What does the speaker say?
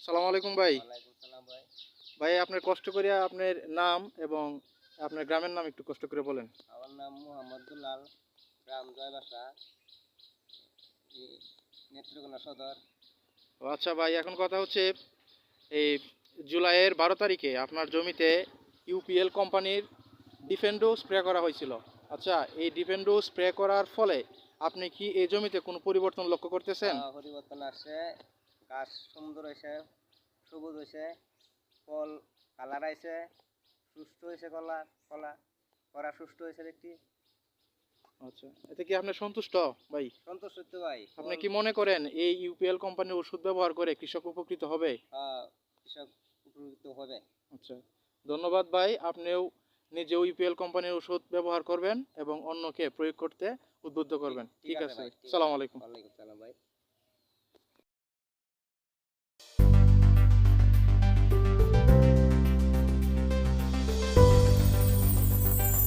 সালাম আলাইকুম ভাই। ওয়ালাইকুম সালাম ভাই। ভাই আপনার কষ্ট করে আপনার নাম এবং আপনার গ্রামের নাম একটু কষ্ট করে বলেন। আমার নাম মোহাম্মদ দুলাল, গ্রাম জয়বাসা, নেত্রকোনা সদর। ও আচ্ছা ভাই, এখন কথা হচ্ছে এই জুলাইয়ের 12 তারিখে আপনার জমিতে ইউপিএল কোম্পানির ডিফেন্ডো স্প্রে করা হয়েছিল। আচ্ছা, এই ডিফেন্ডো স্প্রে করার ফলে আপনি কি এই জমিতে কোনো পরিবর্তন লক্ষ্য করতেছেন? পরিবর্তন আসছে, গাছ সুন্দর হয়েছে, সবুজ হয়েছে, ফল কালার আইছে, সুস্থ হয়েছে, কলা কলা করা সুস্থ হয়েছে দেখি। আচ্ছা, এতে কি আপনি সন্তুষ্ট ভাই? সন্তুষ্ট তো ভাই। আপনি কি মনে করেন এই ইউপিএল কোম্পানির ওষুধ ব্যবহার করে কৃষক উপকৃত হবে? কৃষক উপকৃত হবে। আচ্ছা, ধন্যবাদ ভাই। আপনিও নিজে ইউপিএল কোম্পানির ওষুধ ব্যবহার করবেন এবং অন্যকে প্রয়োগ করতে উদ্বুদ্ধ করবেন। ঠিক আছে, ভাই, আসসালামু আলাইকুম। ওয়ালাইকুম সালাম ভাই।